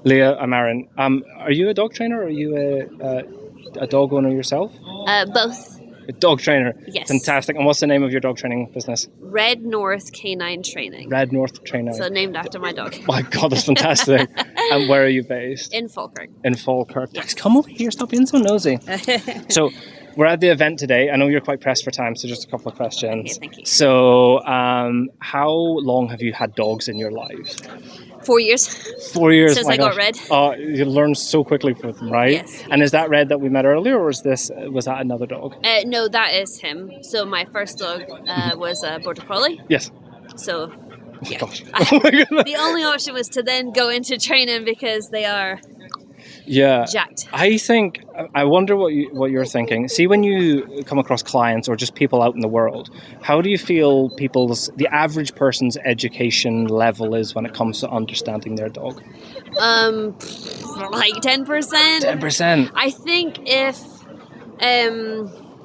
Leah, I'm Aaron. Are you a dog trainer or are you a dog owner yourself? Both. A dog trainer? Yes. Fantastic. And what's the name of your dog training business? Red North Canine Training. Red North Training. So named after my dog. My God, that's fantastic. And where are you based? In Falkirk. In Falkirk. Yes. Come over here, stop being so nosy. So we're at the event today. I know you're quite pressed for time, so just a couple of questions. Okay, thank you. So how long have you had dogs in your life? 4 years. 4 years. Since my I got gosh. Red. Oh, you learn so quickly with them, right? Yes. And is that Red that we met earlier, or was that another dog? No, that is him. So my first dog was a Border Collie. Yes. So, yeah. Gosh. Oh my goodness. The only option was to then go into training because they are jacked. I wonder what you're thinking. See, when you come across clients or just people out in the world, how do you feel the average person's education level is when it comes to understanding their dog? Like 10%. 10%. I think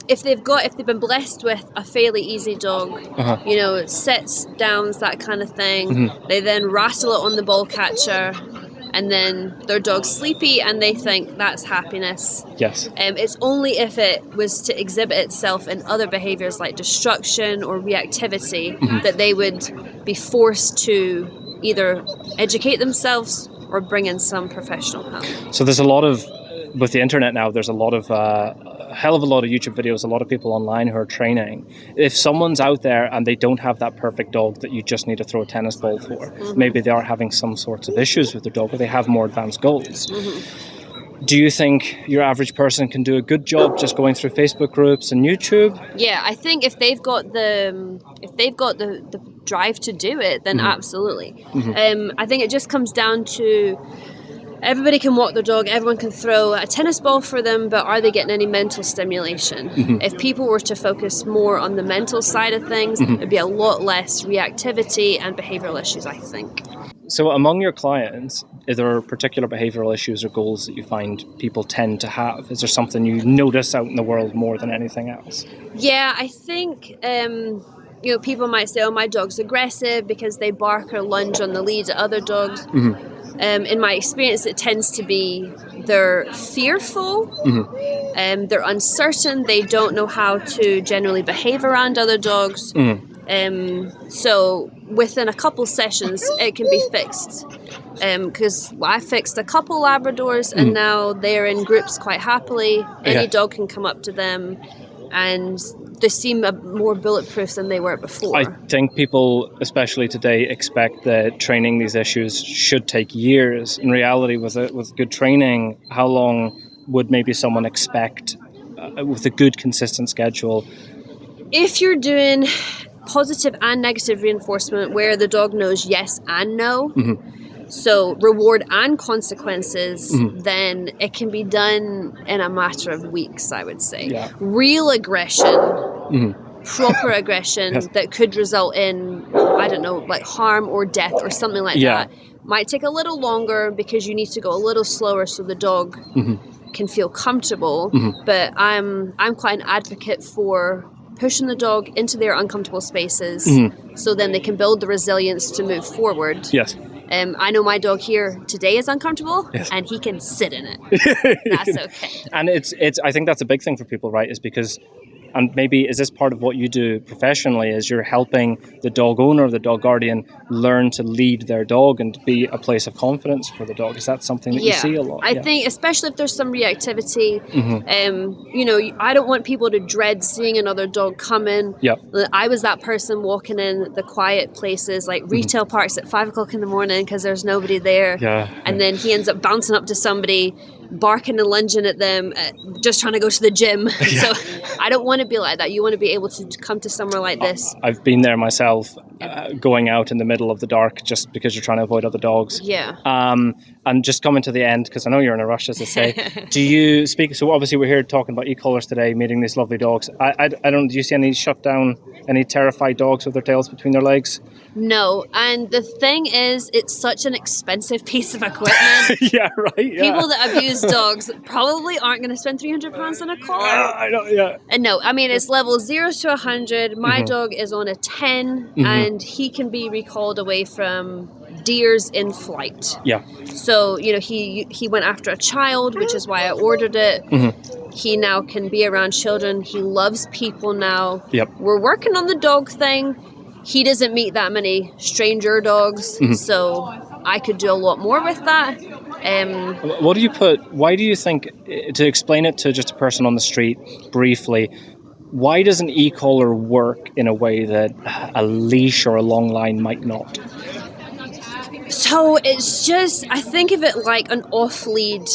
if they've been blessed with a fairly easy dog, sits, downs, that kind of thing, they then rattle it on the ball catcher, and then their dog's sleepy and they think that's happiness. Yes. It's only if it was to exhibit itself in other behaviours like destruction or reactivity that they would be forced to either educate themselves or bring in some professional help. So there's a lot of, with the internet now, there's a lot of a hell of a lot of YouTube videos, a lot of people online who are training. If someone's out there and they don't have that perfect dog that you just need to throw a tennis ball for, maybe they are having some sorts of issues with their dog or they have more advanced goals. Do you think your average person can do a good job just going through Facebook groups and YouTube? Yeah, I think if they've got the drive to do it, then absolutely. I think it just comes down to everybody can walk their dog, everyone can throw a tennis ball for them, but are they getting any mental stimulation? If people were to focus more on the mental side of things, there'd be a lot less reactivity and behavioural issues, I think. So among your clients, is there particular behavioural issues or goals that you find people tend to have? Is there something you notice out in the world more than anything else? Yeah, I think people might say, oh, my dog's aggressive because they bark or lunge on the lead at other dogs. In my experience, it tends to be they're fearful, they're uncertain, they don't know how to generally behave around other dogs. So within a couple sessions, it can be fixed. Because I fixed a couple Labradors and now they're in groups quite happily. Any dog can come up to them and they seem more bulletproof than they were before. I think people, especially today, expect that training these issues should take years. In reality, with good training, how long would maybe someone expect with a good, consistent schedule? If you're doing positive and negative reinforcement where the dog knows yes and no, so reward and consequences, then it can be done in a matter of weeks, I would say. Yeah. Real aggression, proper aggression that could result in, I don't know, like harm or death or something like that, might take a little longer because you need to go a little slower so the dog can feel comfortable. But I'm quite an advocate for pushing the dog into their uncomfortable spaces so then they can build the resilience to move forward. Yes. I know my dog here today is uncomfortable and he can sit in it. That's okay. And it's I think that's a big thing for people, right? Is because, and maybe is this part of what you do professionally, is you're helping the dog owner, the dog guardian, learn to lead their dog and to be a place of confidence for the dog. Is that something that you see a lot? I think especially if there's some reactivity, I don't want people to dread seeing another dog come in. I was that person walking in the quiet places like retail parks at 5 o'clock in the morning because there's nobody there. And then he ends up bouncing up to somebody, barking and lunging at them, just trying to go to the gym. So I don't want to be like that. You want to be able to come to somewhere like this. I've been there myself, going out in the middle of the dark just because you're trying to avoid other dogs. And just coming to the end, because I know you're in a rush, as I say, do you speak, so obviously we're here talking about e-collars today, meeting these lovely dogs. I don't, do you see any shut down, any terrified dogs with their tails between their legs? No, and the thing is, it's such an expensive piece of equipment. People that abuse dogs probably aren't going to spend £300 on a collar. I know, And no, I mean, it's level 0 to 100. My dog is on a 10, and he can be recalled away from deers in flight. Yeah. So, you know, he went after a child, which is why I ordered it. He now can be around children. He loves people now. Yep. We're working on the dog thing. He doesn't meet that many stranger dogs, so I could do a lot more with that. What do you put? Why do you think, to explain it to just a person on the street briefly, why does an e-collar work in a way that a leash or a long line might not? So it's just, I think of it like an off-lead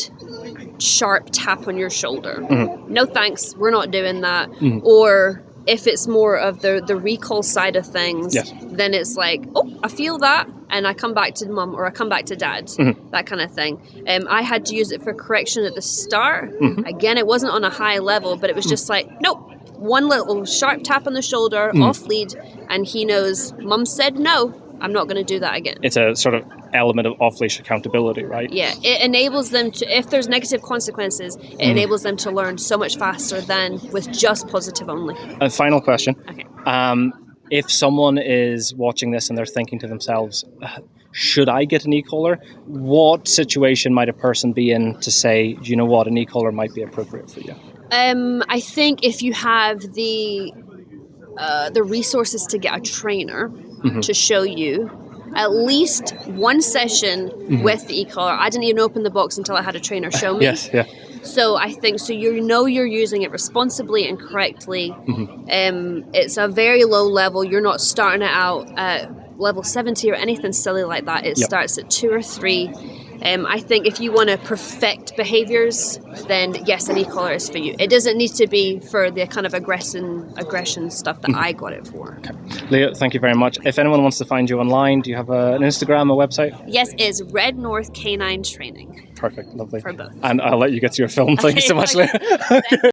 sharp tap on your shoulder. No thanks, we're not doing that. Or if it's more of the recall side of things, then it's like, oh, I feel that, and I come back to mum or I come back to dad, that kind of thing. I had to use it for correction at the start. Again, it wasn't on a high level, but it was just like, nope, one little sharp tap on the shoulder, off lead, and he knows mum said no, I'm not going to do that again. It's a sort of element of off-leash accountability, right? Yeah, it enables them to, if there's negative consequences, it enables them to learn so much faster than with just positive only. A final question. Okay. If someone is watching this and they're thinking to themselves, should I get an e-collar? What situation might a person be in to say, do you know what, an e-collar might be appropriate for you? I think if you have the resources to get a trainer to show you at least one session with the e-collar. I didn't even open the box until I had a trainer show me. Yes, yeah. So I think, so you know you're using it responsibly and correctly. It's a very low level. You're not starting it out at level 70 or anything silly like that. It starts at 2 or 3. I think if you want to perfect behaviors, then yes, an e-collar is for you. It doesn't need to be for the kind of aggression stuff that I got it for. Okay. Leah, thank you very much. If anyone wants to find you online, do you have an Instagram, a website? Yes, it's Red North Canine Training. Perfect, lovely. For both. And I'll let you get to your film. Thank you so much, Leah.